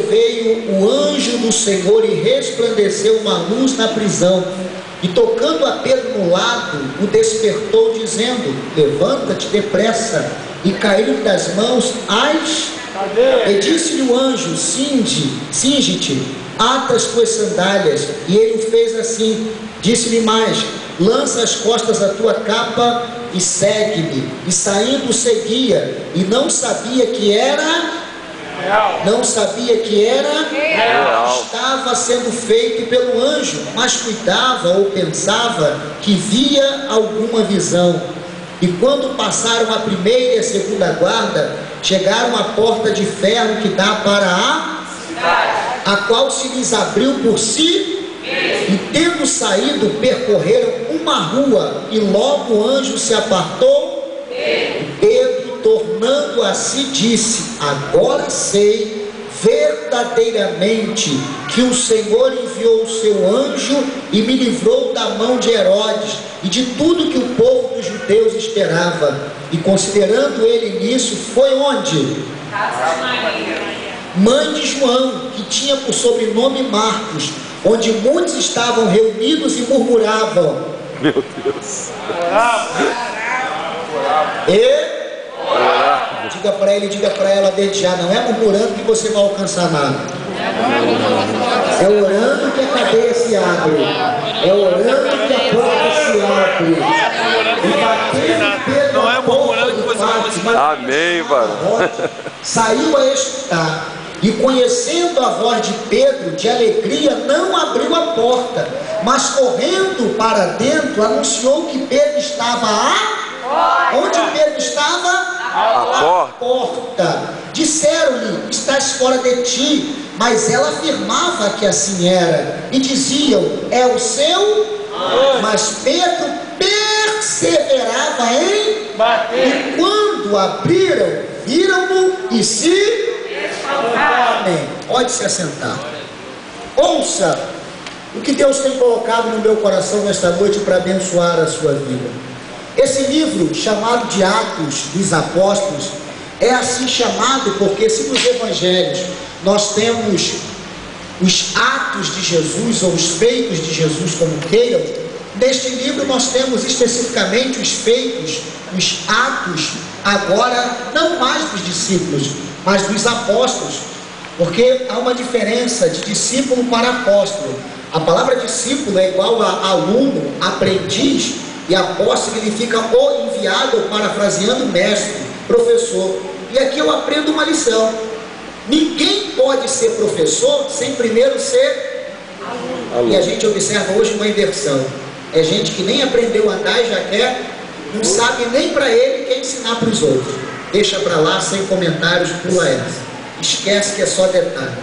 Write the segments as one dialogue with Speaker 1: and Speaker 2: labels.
Speaker 1: veio o anjo do Senhor e resplandeceu uma luz na prisão, e tocando a Pedro no lado, o despertou, dizendo: levanta-te depressa. E caiu das mãos e disse-lhe o anjo: cinge-te, ata as tuas sandálias. E ele o fez assim. Disse-lhe mais: lança às costas a tua capa e segue-me. E saindo seguia, e não sabia que era estava sendo feito pelo anjo, mas cuidava ou pensava que via alguma visão. E quando passaram a primeira e a segunda guarda, chegaram à porta de ferro que dá para a cidade, a qual se lhes abriu por si. E tendo saído, percorreram uma rua, e logo o anjo se apartou. Pedro, tornando a si, disse: agora sei verdadeiramente que o Senhor enviou o seu anjo e me livrou da mão de Herodes e de tudo que o povo dos judeus esperava. E considerando ele nisso, foi onde? Mãe de João, que tinha por sobrenome Marcos, onde muitos estavam reunidos e murmuravam.
Speaker 2: Meu Deus.
Speaker 1: Diga para ele, diga para ela desde já: não é murmurando que você vai alcançar nada, é orando que a cadeia se abre, é orando que a porta se abre, e batendo
Speaker 2: não é murmurando que você vai conseguir. Amém, mano.
Speaker 1: Saiu a escutar, e conhecendo a voz de Pedro, de alegria, não abriu a porta, mas correndo para dentro, anunciou que Pedro estava onde Pedro estava?
Speaker 2: A
Speaker 1: porta. Disseram-lhe: estás fora de ti. Mas ela afirmava que assim era, e diziam: é o seu. Mas Pedro perseverava em bater. E quando abriram, viram-no e se espantaram. Pode se assentar. Ouça o que Deus tem colocado no meu coração nesta noite para abençoar a sua vida. Esse livro, chamado de Atos dos Apóstolos, é assim chamado porque, se nos evangelhos nós temos os atos de Jesus, ou os feitos de Jesus, como queiram, neste livro nós temos especificamente os feitos, os atos, agora não mais dos discípulos, mas dos apóstolos, porque há uma diferença de discípulo para apóstolo. A palavra discípulo é igual a aluno, aprendiz, e apóstolo significa o enviado, ou parafraseando, mestre, professor. E aqui eu aprendo uma lição: ninguém pode ser professor sem primeiro ser aluno. E a gente observa hoje uma inversão: é gente que nem aprendeu a andar e já quer, não sabe nem para ele quer ensinar para os outros. Deixa para lá, sem comentários, pula essa, esquece que é só detalhe.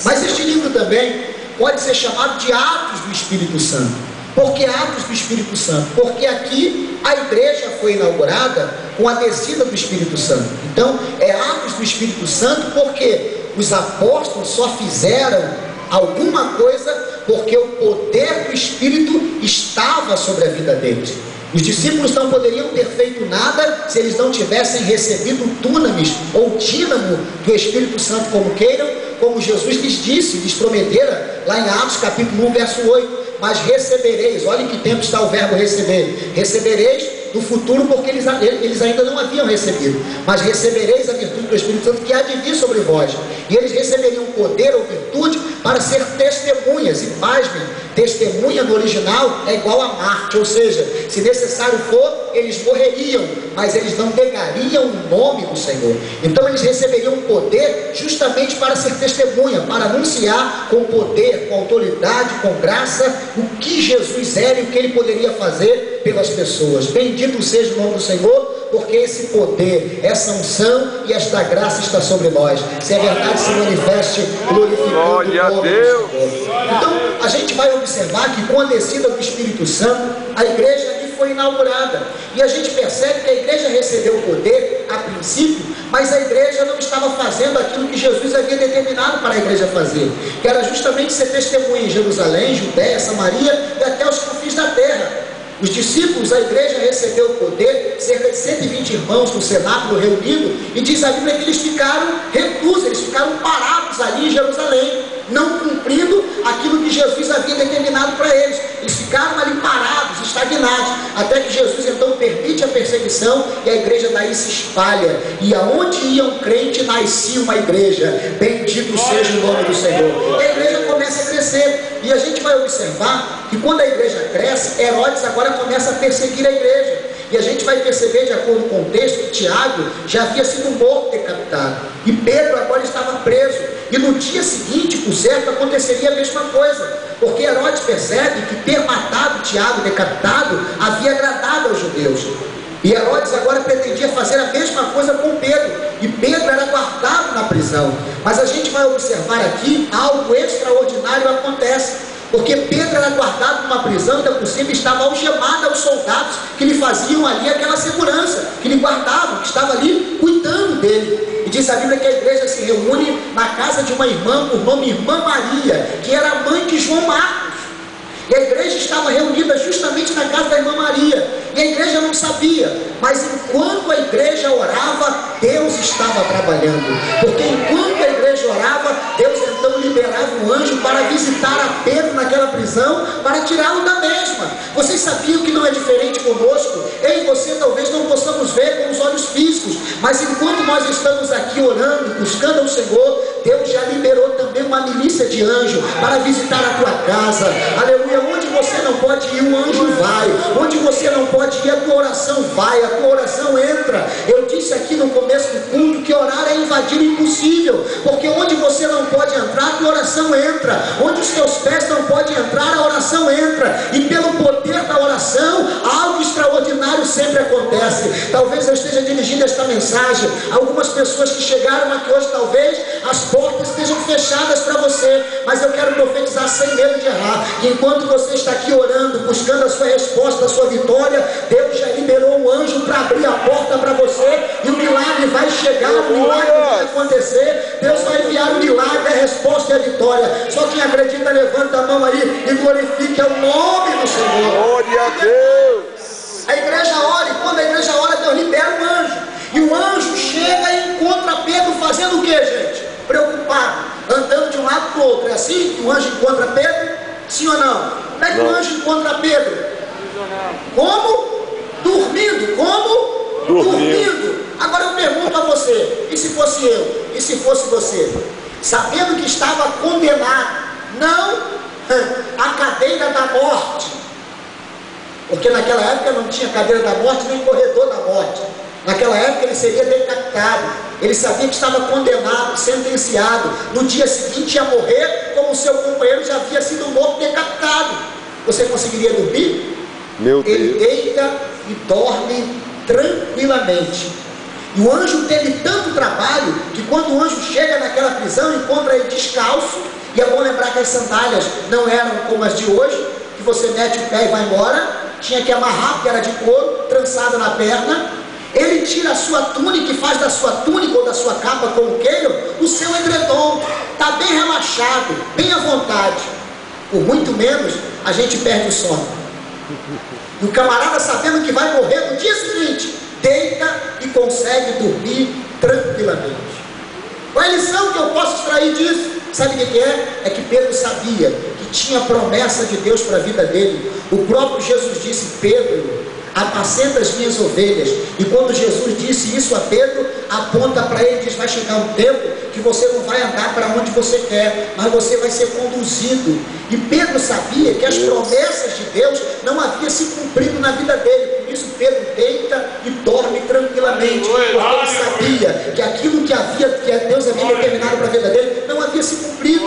Speaker 1: Mas este livro também pode ser chamado de Atos do Espírito Santo. Por que Atos do Espírito Santo? Porque aqui a igreja foi inaugurada com a descida do Espírito Santo. Então é Atos do Espírito Santo porque os apóstolos só fizeram alguma coisa porque o poder do Espírito estava sobre a vida deles. Os discípulos não poderiam ter feito nada se eles não tivessem recebido o dunamis ou dínamo do Espírito Santo, como queiram, como Jesus lhes disse, lhes prometera lá em Atos capítulo 1, verso 8. Mas recebereis, olha em que tempo está o verbo receber, recebereis no futuro, porque eles ainda não haviam recebido, mas recebereis a virtude do Espírito Santo que há de vir sobre vós, e eles receberiam poder ou virtude para ser testemunhas. E pasmem, testemunha no original é igual a mártir, ou seja, se necessário for, eles morreriam, mas eles não negariam o nome do Senhor. Então eles receberiam poder justamente para ser testemunha, para anunciar com poder, com autoridade, com graça, o que Jesus era e o que ele poderia fazer pelas pessoas. Bendito seja o nome do Senhor, porque esse poder, essa unção e esta graça está sobre nós. Se é verdade, se manifeste glorificando o nome do Senhor. Então a gente vai observar que com a descida do Espírito Santo, a igreja ali foi inaugurada, e a gente percebe que a igreja recebeu o poder a princípio, mas a igreja não estava fazendo aquilo que Jesus havia determinado para a igreja fazer, que era justamente ser testemunha em Jerusalém, Judéia, Samaria e até os confins da terra. Os discípulos, a igreja recebeu o poder, cerca de 120 irmãos no cenáculo reunido, e diz a Bíblia que eles ficaram reclusos, eles ficaram parados ali em Jerusalém, não cumprindo aquilo que Jesus havia determinado para eles. Eles ficaram ali parados, estagnados, até que Jesus então permite a perseguição e a igreja daí se espalha. E aonde ia um crente, nascia uma igreja. Bendito seja o nome do Senhor. E a igreja começa a crescer. E a gente vai observar que quando a igreja cresce, Herodes agora começa a perseguir a igreja. E a gente vai perceber, de acordo com o texto, que Tiago já havia sido morto, decapitado. E Pedro agora estava preso. E no dia seguinte, por certo, aconteceria a mesma coisa. Porque Herodes percebe que ter matado Tiago decapitado havia agradado aos judeus. E Herodes agora pretendia fazer a mesma coisa com Pedro. E Pedro era guardado na prisão. Mas a gente vai observar aqui algo extraordinário acontece. Porque Pedro era guardado numa prisão, ainda por cima estava algemado aos soldados que lhe faziam ali aquela segurança, que lhe guardavam, que estava ali cuidando dele. E diz a Bíblia que a igreja se reúne na casa de uma irmã, por nome Irmã Maria, que era a mãe de João Marcos. E a igreja estava reunida justamente na casa da Irmã Maria. E a igreja não sabia, mas enquanto a igreja orava, Deus estava trabalhando. Porque enquanto a igreja orava, Deus então liberava um anjo para visitar a Pedro naquela prisão, para tirá-lo da mesma. Vocês sabiam que não é diferente conosco? Eu e você talvez não possamos ver com os olhos físicos, mas enquanto nós estamos aqui orando, buscando ao Senhor, Deus já liberou também uma milícia de anjos para visitar a tua casa. Aleluia. Onde você não pode ir, um anjo vai. Onde você não pode ir, a tua oração vai, a tua oração entra. Eu disse aqui no começo do culto que orar é invadir o impossível, porque onde você não pode entrar, a tua oração entra. Onde os teus pés não podem entrar, a oração entra. E pelo poder da oração, algo extraordinário sempre acontece. Talvez eu esteja dirigindo esta mensagem a algumas pessoas que chegaram aqui hoje, talvez as portas estejam fechadas para você, mas eu quero profetizar sem medo de errar. E enquanto você está aqui orando, buscando a sua resposta, a sua vitória, Deus já liberou um anjo para abrir a porta para você, e o milagre vai chegar, o milagre vai acontecer. Deus vai enviar o milagre, a resposta e a vitória. Só quem acredita, levanta a mão aí e glorifique o nome do Senhor.
Speaker 2: Glória a Deus.
Speaker 1: A igreja ora, e quando a igreja ora, Deus libera um anjo. E o anjo chega e encontra Pedro fazendo o que, gente? Preocupado, andando de um lado para o outro. É assim que o anjo encontra Pedro? Sim ou não? Como é que o anjo encontra Pedro? Como? Dormindo. Como? Dormindo. Agora eu pergunto a você, e se fosse eu? E se fosse você? Sabendo que estava condenado, não a cadeira da morte, porque naquela época não tinha cadeira da morte nem corredor da morte. Naquela época ele seria decapitado. Ele sabia que estava condenado, sentenciado. No dia seguinte ia morrer, como o seu companheiro já havia sido morto, decapitado. Você conseguiria dormir?
Speaker 2: Meu Deus.
Speaker 1: Ele deita e dorme tranquilamente. E o anjo teve tanto trabalho que quando o anjo chega naquela prisão, encontra ele descalço. E é bom lembrar que as sandálias não eram como as de hoje, que você mete o pé e vai embora. Tinha que amarrar, porque era de couro, trançada na perna. Ele tira a sua túnica e faz da sua túnica ou da sua capa, como queiram, o seu edredom. Está bem relaxado, bem à vontade. Por muito menos, a gente perde o sono. E o camarada, sabendo que vai morrer no dia seguinte, deita e consegue dormir tranquilamente. Qual é a lição que eu posso extrair disso? Sabe o que é? É que Pedro sabia que tinha promessa de Deus para a vida dele. O próprio Jesus disse: Pedro, apacenta as minhas ovelhas. E quando Jesus disse isso a Pedro, aponta para ele e diz: vai chegar um tempo que você não vai andar para onde você quer, mas você vai ser conduzido. E Pedro sabia que as promessas de Deus não haviam se cumprido na vida dele. Por isso Pedro deita e dorme tranquilamente, porque ele sabia que aquilo que Deus havia determinado para a vida dele não havia se cumprido.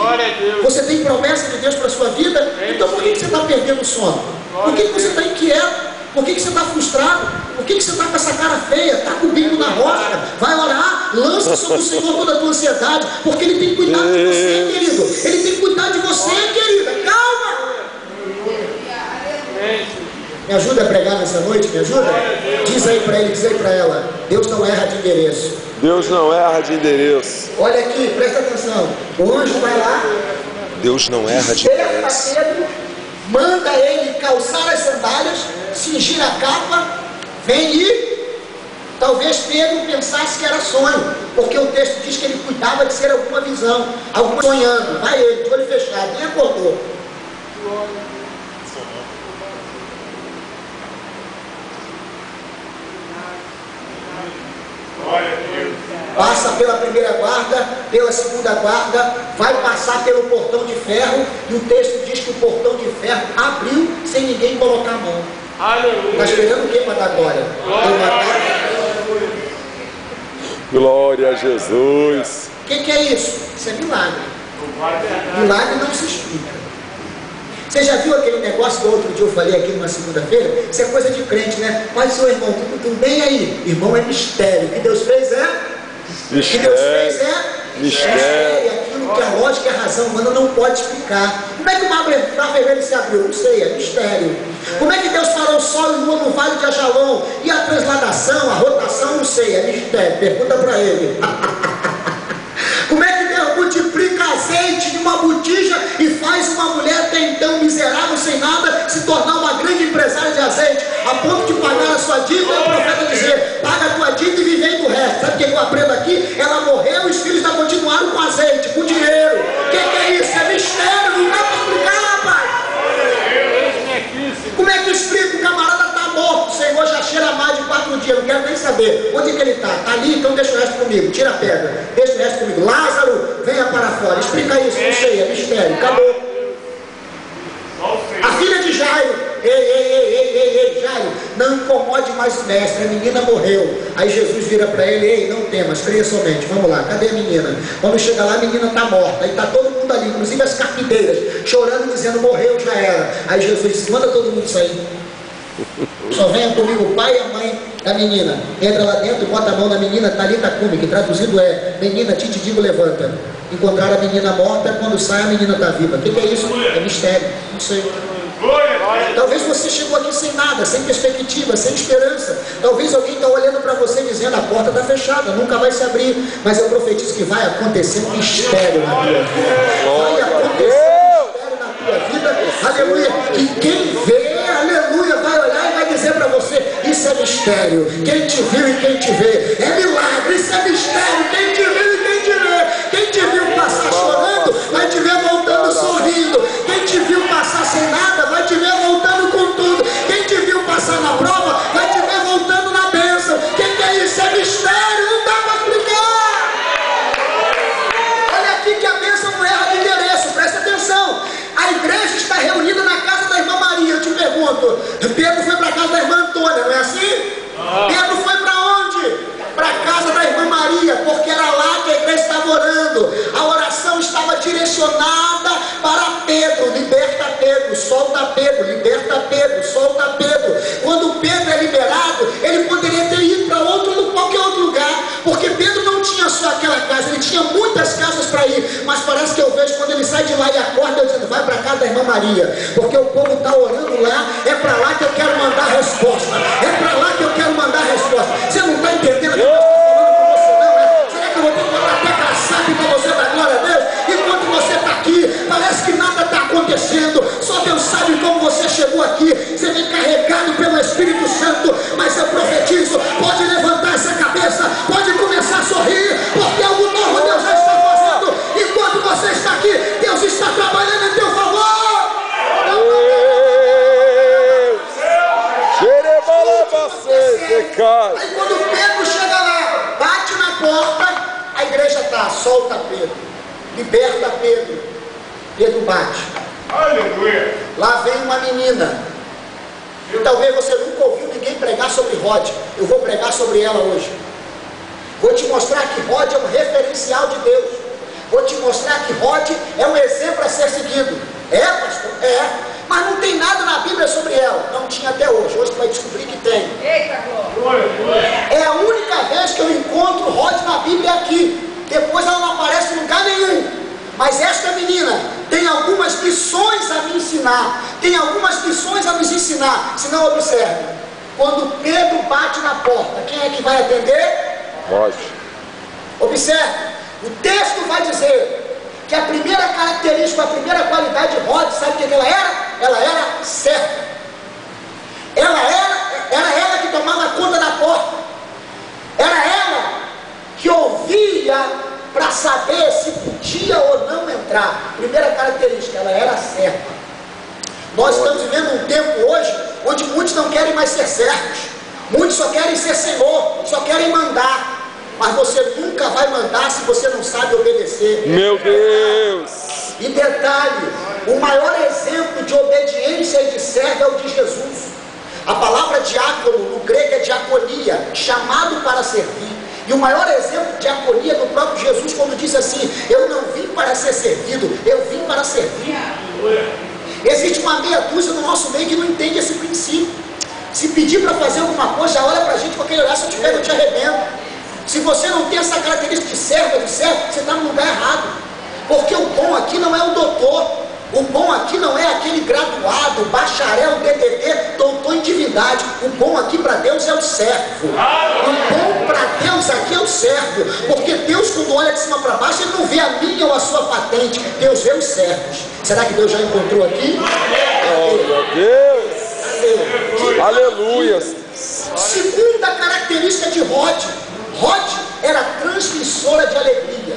Speaker 1: Você tem promessa de Deus para a sua vida? Então por que você está perdendo o sono? Por que você está inquieto? Por que você está frustrado? Por que você está com essa cara feia? Está com o bico na rocha? Vai orar, lança sobre o Senhor toda a tua ansiedade, porque Ele tem cuidado de você, querido. Ele tem cuidado de você, querida. Calma! Me ajuda a pregar nessa noite? Me ajuda? Diz aí para ele, diz aí para ela: Deus não erra de endereço.
Speaker 2: Deus não erra de endereço.
Speaker 1: Olha aqui, presta atenção. O anjo vai lá.
Speaker 2: Deus não erra de endereço.
Speaker 1: Pedro, manda ele calçar as sandálias. cingir a capa, vem e... Talvez Pedro pensasse que era sonho, porque o texto diz que ele cuidava de ser alguma visão, alguma sonhando. Vai ele, de olho fechado, nem acordou. Passa pela primeira guarda, pela segunda guarda, vai passar pelo portão de ferro, e o texto diz que o portão de ferro abriu sem ninguém colocar a mão. Está esperando o que para dar glória?
Speaker 2: Glória a Jesus.
Speaker 1: O que é isso? Isso é milagre. Milagre não se explica. Você já viu aquele negócio que outro dia eu falei aqui numa segunda-feira? Isso é coisa de crente, né? Mas seu irmão, tudo bem aí? Irmão, é mistério. O que Deus fez é?
Speaker 2: Mistério.
Speaker 1: O que Deus fez é?
Speaker 2: Mistério.
Speaker 1: Aquilo que a lógica e a razão humana não pode explicar. Como é que o mar vermelho se abriu? Não sei, é mistério. Como é que Deus parou o sol e lua no vale de Ajalon? E a transladação, a rotação? Não sei, é mistério. Pergunta para ele. Como é que Deus multiplica azeite de uma botija e faz uma mulher até então miserável, sem nada, se tornar uma grande empresária de azeite, a ponto de pagar a sua dívida? E o profeta dizer: paga a tua dívida e vivei do resto. Sabe o que eu aprendo aqui? Ela morreu e os filhos ainda continuaram com azeite, com dinheiro. O que é isso? É mistério, não dá para explicar, rapaz. Como é que explica? O camarada está morto, o Senhor já cheira mais de 4 dias, não quero nem saber. Onde é que ele está? Está ali, então deixa o resto comigo, tira a pedra, deixa o resto comigo. Lázaro, venha para fora. Explica isso, não sei, é mistério, acabou. A filha de Jairo, ei, Jairo, não incomode mais o mestre, a menina morreu. Aí Jesus vira para ele: ei, não temas, creia somente. Vamos lá, cadê a menina? Quando chega lá, a menina está morta, aí está todo mundo ali, inclusive as carpinteiras, chorando, dizendo: morreu, já era. Aí Jesus disse: manda todo mundo sair. Só venha comigo o pai e a mãe da menina. Entra lá dentro, bota a mão na menina, Talita Cumi, que traduzido é: menina, te digo, levanta. Encontrar a menina morta, quando sai a menina está viva. O que é isso? É mistério, não sei. Talvez você chegou aqui sem nada, sem perspectiva, sem esperança. Talvez alguém está olhando para você dizendo: a porta está fechada, nunca vai se abrir. Mas eu profetizo que vai acontecer um mistério na tua vida. Vai acontecer um mistério na tua vida, aleluia. E quem vê, aleluia, vai olhar e vai dizer para você: isso é mistério. Quem te viu e quem te vê, é milagre, isso é mistério. Quem te viu e quem te vê, quem te viu passar chorando, vai te ver voltando sorrindo. Quem te viu passar sem nada, vai te ver voltando com tudo. Quem te viu passar na prova, vai te ver voltando na bênção. Quem que é isso? É mistério, não dá para explicar. Olha aqui que a bênção não erra de endereço, presta atenção. A igreja está reunida na casa da irmã Maria. Eu te pergunto, Pedro foi para a casa da irmã Antônia, não é assim? Pedro foi para onde? Para a casa da irmã Maria, porque era lá que a igreja estava orando. A oração estava direcionada para Pedro: liberta Pedro, solta Pedro, liberta Pedro, solta Pedro. Quando Pedro é liberado, ele poderia ter ido para qualquer outro lugar, porque Pedro não tinha só aquela casa, ele tinha muitas casas para ir. Mas parece que eu vejo quando ele sai de lá e acorda, eu dizendo: vai para a casa da irmã Maria, porque o povo está orando lá, é para lá que eu quero mandar resposta, é para lá que eu quero mandar resposta. Você não está entendendo o que eu estou falando com você, não, né? Será que eu vou ter que botar até caçape para você dar glória a Deus? Enquanto você está aqui, parece que nada está acontecendo, só Deus sabe como você chegou aqui. Você vem carregado pelo Espírito Santo, mas eu profetizo: pode levantar essa cabeça, pode começar a sorrir, porque algo novo Deus já está fazendo. Enquanto você está aqui, Deus está trabalhando em teu favor. Aí quando Pedro chega lá, bate na porta, a igreja está: solta Pedro, liberta Pedro. Pedro bate.
Speaker 3: Aleluia.
Speaker 1: Lá vem uma menina. E talvez você nunca ouviu ninguém pregar sobre Rod. Eu vou pregar sobre ela hoje. Vou te mostrar que Rod é um referencial de Deus. Vou te mostrar que Rod é um exemplo a ser seguido. É, pastor? É. Mas não tem nada na Bíblia sobre ela. Não tinha até hoje. Hoje você vai descobrir que tem.
Speaker 3: Eita, glória.
Speaker 1: É a única vez que eu encontro Rod na Bíblia aqui. Depois ela não aparece em lugar nenhum. Mas esta menina tem algumas lições a me ensinar. Tem algumas lições a nos ensinar. Se não, observe. Quando Pedro bate na porta, quem é que vai atender?
Speaker 2: Rod.
Speaker 1: Observe. O texto vai dizer que a primeira característica, a primeira qualidade de Rod, sabe o que ela era? Ela era serva. Era ela que tomava conta da porta. Era ela que ouvia para saber se podia ou não entrar. Primeira característica, ela era serva. Nós estamos vivendo um tempo hoje onde muitos não querem mais ser servos. Muitos só querem ser senhor, só querem mandar. Mas você nunca vai mandar se você não sabe obedecer.
Speaker 2: Meu Deus!
Speaker 1: E detalhe, o maior exemplo de obediência e de servo é o de Jesus. A palavra diácono no grego é diaconia, chamado para servir. E o maior exemplo de diaconia do próprio Jesus, quando diz assim: eu não vim para ser servido, eu vim para servir. Existe uma meia dúzia no nosso meio que não entende esse princípio. Se pedir para fazer alguma coisa, já olha para a gente com aquele olhar: se eu te pego, eu te arrebento. Se você não tem essa característica de servo, você está no lugar errado. Porque o bom aqui não é o doutor. O bom aqui não é aquele graduado, bacharel, DDD, doutor em divindade. O bom aqui para Deus é o servo. O bom para Deus aqui é o servo. Porque Deus, quando olha de cima para baixo, Ele não vê a minha ou a sua patente. Deus vê os servos. Será que Deus já encontrou aqui?
Speaker 2: Oh, meu Deus! Aleluia!
Speaker 1: Segunda característica de Rode. Rode era transmissora de alegria.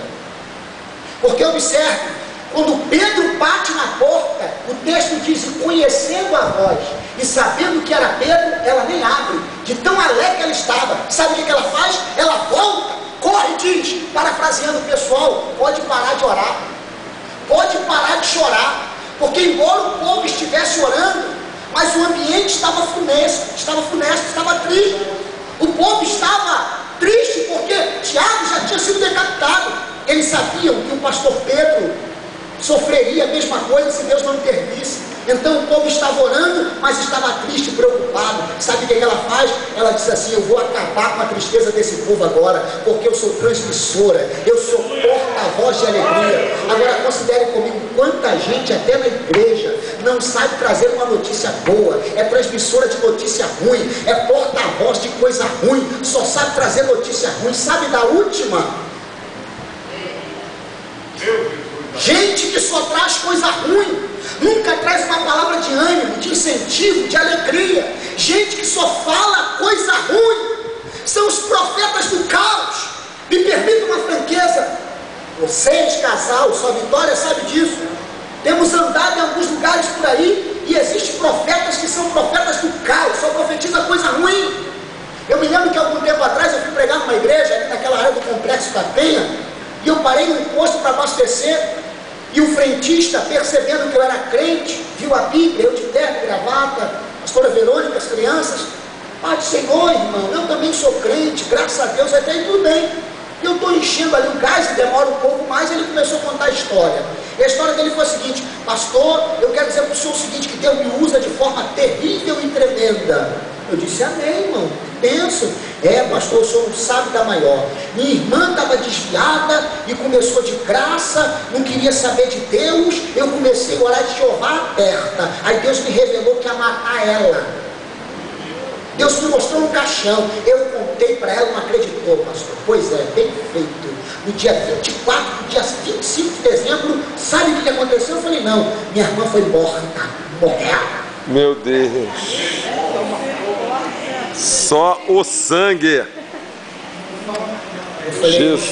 Speaker 1: Porque observe, quando Pedro bate na porta, o texto diz: e conhecendo a voz e sabendo que era Pedro, ela nem abre, de tão alegre que ela estava. Sabe o que ela faz? Ela volta, corre e diz, parafraseando o pessoal: pode parar de orar, pode parar de chorar. Porque embora o povo estivesse orando, mas o ambiente estava funesto, estava triste. O povo estava triste porque Tiago já tinha sido decapitado. Eles sabiam que o pastor Pedro sofreria a mesma coisa se Deus não intervisse. Então o povo estava orando, mas estava triste, preocupado. Sabe o que ela faz? Ela diz assim: eu vou acabar com a tristeza desse povo agora, porque eu sou transmissora, eu sou porta-voz de alegria. Agora considere comigo quanta gente até na igreja não sabe trazer uma notícia boa, é transmissora de notícia ruim, é porta-voz de coisa ruim, só sabe trazer notícia ruim. Sabe da última? Gente que só traz coisa ruim, nunca traz uma palavra de ânimo, de incentivo, de alegria. Gente que só fala coisa ruim, são os profetas do caos. Me permita uma franqueza, vocês, casal, sua Vitória sabe disso. Temos andado em alguns lugares por aí e existem profetas que são profetas do caos, só profetiza coisa ruim. Eu me lembro que algum tempo atrás eu fui pregar numa igreja, ali naquela área do Complexo da Penha, e eu parei num posto para abastecer. E o frentista, percebendo que eu era crente, viu a Bíblia, eu de terno e gravata, a pastora Verônica, as crianças: Pai do Senhor, irmão, eu também sou crente, graças a Deus, até aí tudo bem. E eu estou enchendo ali o gás e demora um pouco mais. Ele começou a contar a história. E a história dele foi a seguinte: pastor, eu quero dizer para o senhor o seguinte, que Deus me usa de forma terrível e tremenda. Eu disse: amém, irmão, penso. Pastor, o senhor não sabe da maior. Minha irmã estava desviada e começou de graça, não queria saber de Deus. Eu comecei a orar de Jeová aberta. Aí Deus me revelou que ia matar ela. Deus me mostrou um caixão. Eu contei para ela, não acreditou, pastor. Pois é, bem feito. No dia 24, no dia 25 de dezembro, sabe o que aconteceu? Eu falei: não, minha irmã foi morta, morreu.
Speaker 2: Meu Deus. Só o sangue.
Speaker 1: Jesus.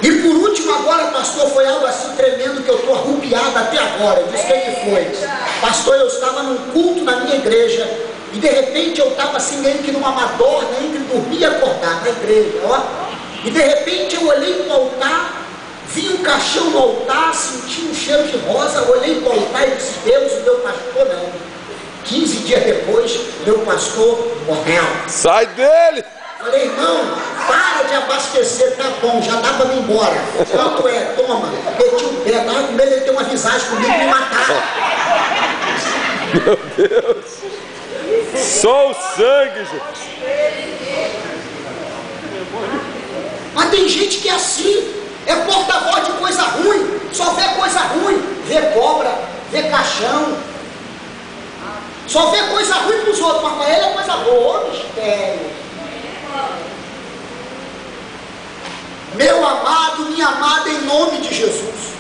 Speaker 1: E por último agora, pastor, foi algo assim tremendo que eu estou arrupiado até agora. Eu disse: o que foi? Pastor, eu estava num culto na minha igreja e de repente eu estava assim meio que numa madorna entre dormir e acordar na igreja, ó. E de repente eu olhei para o altar, vi um caixão no altar, senti um cheiro de rosa, olhei para o altar e disse: Deus, o meu pastor não. 15 dias depois, meu pastor morreu.
Speaker 2: Sai dele!
Speaker 1: Falei: irmão, para de abastecer, tá bom, já dá para me ir embora. Quanto é? Toma. Meti o pé, estava com medo de ter uma visagem comigo e me matar.
Speaker 2: Meu Deus! Só o sangue, gente!
Speaker 1: Mas tem gente que é assim, é porta-voz de coisa ruim, só vê coisa ruim, vê cobra, vê caixão, só vê coisa ruim para os outros, mas para ele é coisa boa. Ô mistério. Meu amado, minha amada, em nome de Jesus,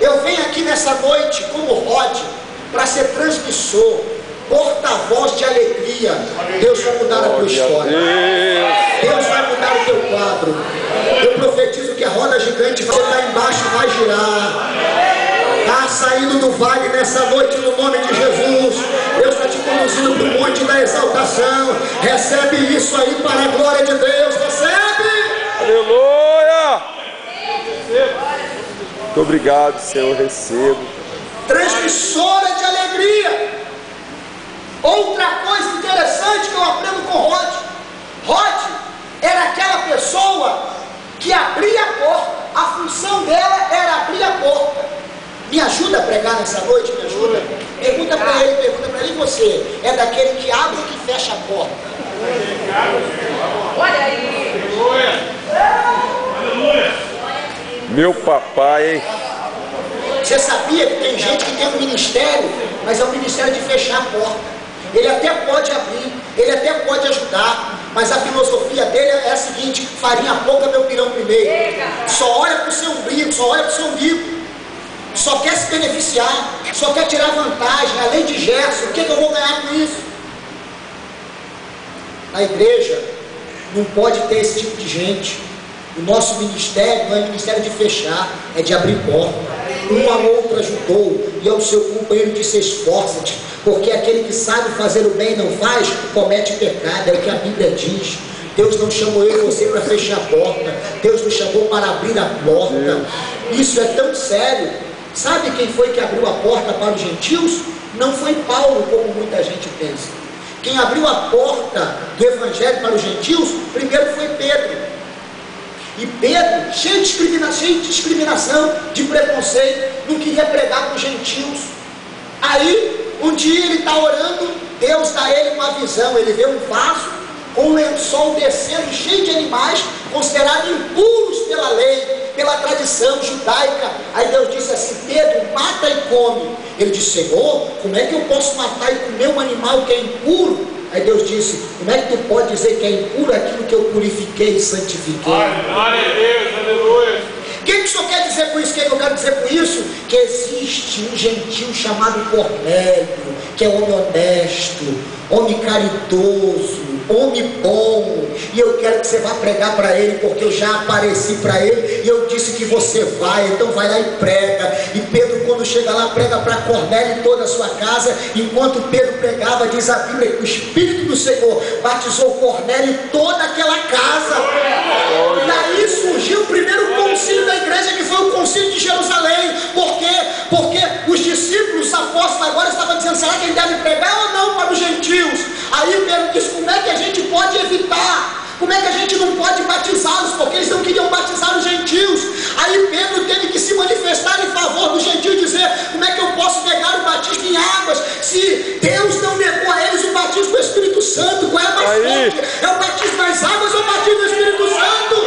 Speaker 1: eu venho aqui nessa noite como Rode, para ser transmissor, porta-voz de alegria, Deus vai mudar a tua história. Deus vai mudar o teu quadro. Eu profetizo que a roda gigante vai estar embaixo e vai girar. Está saindo do vale nessa noite no nome de Jesus. Deus está te conduzindo para o monte da exaltação. Recebe isso aí para a glória de Deus. Recebe!
Speaker 2: Aleluia! Muito obrigado, Senhor. Recebo.
Speaker 1: Transmissora de alegria. Outra coisa interessante que eu aprendo com Rod. Rod era aquela pessoa que abria a porta. A função dela era abrir a porta. Me ajuda a pregar nessa noite? Me ajuda? Pergunta para ele, e você? É daquele que abre ou que fecha a porta?
Speaker 4: Olha aí!
Speaker 2: Meu papai, hein?
Speaker 1: Você sabia que tem gente que tem um ministério, mas é um ministério de fechar a porta. Ele até pode abrir, ele até pode ajudar, mas a filosofia dele é a seguinte: farinha pouca, meu pirão primeiro. Só olha para o seu umbigo, só olha para o seu umbigo. Só quer se beneficiar, só quer tirar vantagem, além de Gerson. O que eu vou ganhar com isso? Na igreja não pode ter esse tipo de gente. O nosso ministério não é ministério de fechar, é de abrir porta. Um ao outro ajudou, e ao seu companheiro disse: esforça-te, porque aquele que sabe fazer o bem e não faz, comete pecado. É o que a Bíblia diz. Deus não chamou eu e você para fechar a porta, Deus nos chamou para abrir a porta. Isso é tão sério. Sabe quem foi que abriu a porta para os gentios? Não foi Paulo, como muita gente pensa. Quem abriu a porta do evangelho para os gentios, primeiro foi Pedro. E Pedro, cheio de discriminação, de preconceito, não queria pregar para os gentios. Aí, um dia ele está orando, Deus dá a ele uma visão. Ele vê um vaso com um lençol descendo, cheio de animais, considerados impuros pela lei, pela tradição judaica. Aí Deus disse assim: Pedro, mata e come. Ele disse: Senhor, como é que eu posso matar e comer um animal que é impuro? Aí Deus disse: como é que tu pode dizer que é impuro aquilo que eu purifiquei e santifiquei?
Speaker 3: Glória a Deus, aleluia.
Speaker 1: O que o senhor quer dizer com isso? O que eu quero dizer com isso? Que existe um gentio chamado Cornélio, que é homem honesto, homem caridoso, homem bom, e eu quero que você vá pregar para ele, porque eu já apareci para ele, e eu disse que você vai, então vai lá e prega. E Pedro, quando chega lá, prega para Cornélio e toda a sua casa. Enquanto Pedro pregava, diz a Bíblia que o Espírito do Senhor batizou Cornélio e toda aquela casa. Daí surgiu o primeiro concílio da igreja, que foi o concílio de Jerusalém. Por quê? Porque os discípulos, os apóstolos agora estavam dizendo: será que ele deve pregar ou não para os gentios? Aí Pedro disse: como é que a gente pode evitar? Como é que a gente não pode batizá-los? Porque eles não queriam batizar os gentios. Aí Pedro teve que se manifestar em favor dos gentios e dizer: como é que eu posso negar o batismo em águas, se Deus não negou a eles o batismo do Espírito Santo? Qual é mais forte? É o batismo nas águas ou o batismo do Espírito Santo?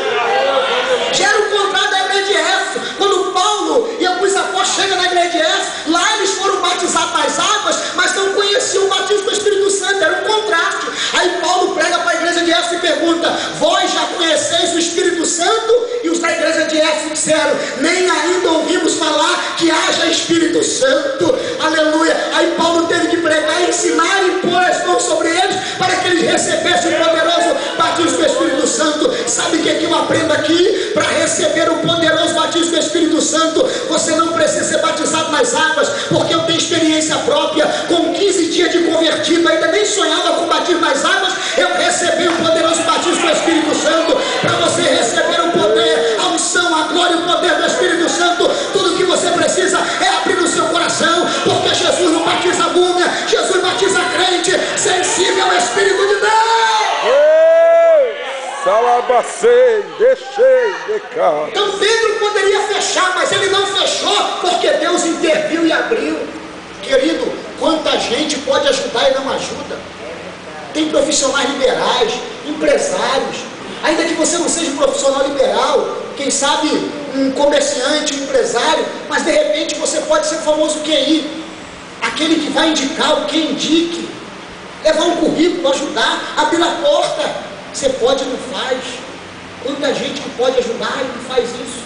Speaker 1: Gera o contrário da igreja de Éfeso. Quando Paulo e os apóstolos chegam na igreja de Éfeso, lá eles foram batizados nas águas, mas não conheciam o batismo do Espírito Santo. Era um contraste. Aí Paulo prega para a igreja de Éfeso e pergunta: vós já conheceis o Espírito Santo? E os da igreja de Éfeso disseram: nem ainda ouvimos falar que haja Espírito Santo. Aleluia. Aí Paulo teve que pregar, ensinar e pôr as mãos sobre eles, para que eles recebessem o poderoso batismo do Espírito Santo. Sabe o que eu aprendo aqui? Para receber o poderoso batismo do Espírito Santo, você não precisa ser batizado nas águas, porque eu tenho experiência própria. Com 15 dias de convertido, ainda nem sonhava com batismo nas águas, eu recebi o poderoso batismo do Espírito Santo. Para você receber o poder, a unção, a glória e o poder do Espírito Santo, tudo que você precisa é abrir o seu coração, porque Jesus não batiza múmia, Jesus batiza crente sensível ao Espírito de Deus.
Speaker 2: Salabacei, deixei de cá.
Speaker 1: Então Pedro poderia fechar, mas ele não fechou, porque Deus interviu e abriu. Querido, quanta gente pode ajudar e não ajuda. Tem profissionais liberais, empresários. Ainda que você não seja um profissional liberal, quem sabe um comerciante, um empresário, mas de repente você pode ser o famoso QI, aquele que vai indicar o que indique, levar um currículo, ajudar, abrir a porta. Você pode e não faz. Quanta gente que pode ajudar e não faz isso.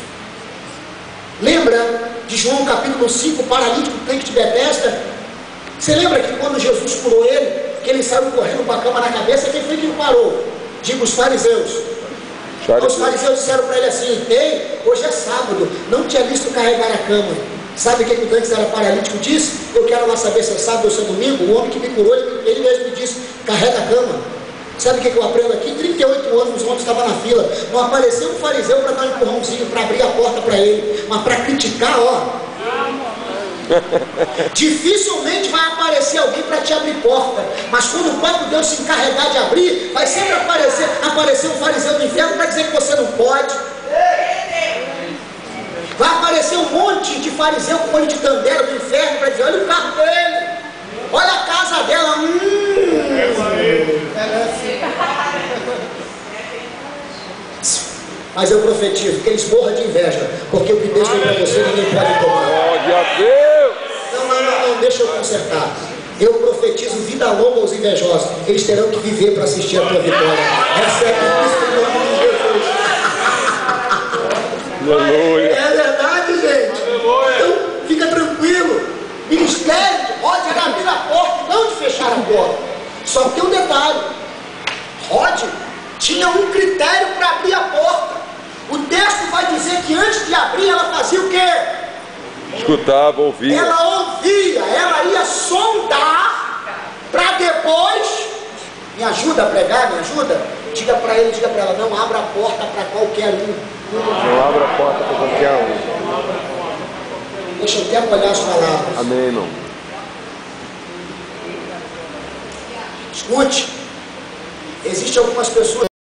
Speaker 1: Lembra de João capítulo 5, o paralítico do tanque de Betesda? Você lembra que quando Jesus curou ele, que ele saiu correndo com a cama na cabeça, quem foi que o parou? Digo, os fariseus. Os fariseus disseram para ele assim: ei, hoje é sábado, não tinha visto carregar a cama. Sabe o que o antes era paralítico disse? Eu quero lá saber se é sábado ou se é domingo. O homem que me curou, ele mesmo me disse: carrega a cama. Sabe o que eu aprendo aqui? 38 anos os homens estavam na fila, não apareceu um fariseu para dar um empurrãozinho, para abrir a porta para ele, mas para criticar, ó. Dificilmente vai aparecer alguém para te abrir porta, mas quando o próprio Deus se encarregar de abrir, vai sempre aparecer um fariseu do inferno para dizer que você não pode. Vai aparecer um monte de fariseu com olho de candeeiro do inferno para dizer: olha o carro dele, olha a casa dela. Mas eu profetizo que eles morram de inveja, porque o que Deus tem para você ninguém pode tomar.
Speaker 2: Glória a Deus!
Speaker 1: Não, deixa eu consertar. Eu profetizo vida longa aos invejosos. Eles terão que viver para assistir a tua vitória. Recebe isso em nome de Jesus.
Speaker 2: Aleluia.
Speaker 1: É verdade, gente. Então, fica tranquilo. Ministério pode abrir a porta e não de fechar a porta. Só que tem um detalhe. Rod tinha um critério para abrir a porta. O texto vai dizer que antes de abrir ela fazia o quê?
Speaker 2: Escutava, ouvia.
Speaker 1: Ela ouvia, ela ia sondar para depois. Me ajuda a pregar, me ajuda? Diga para ele, diga para ela: não abra a porta para qualquer um.
Speaker 2: Não abra a porta para qualquer um.
Speaker 1: Deixa eu até olhar as palavras.
Speaker 2: Amém, irmão.
Speaker 1: Escute, existem algumas pessoas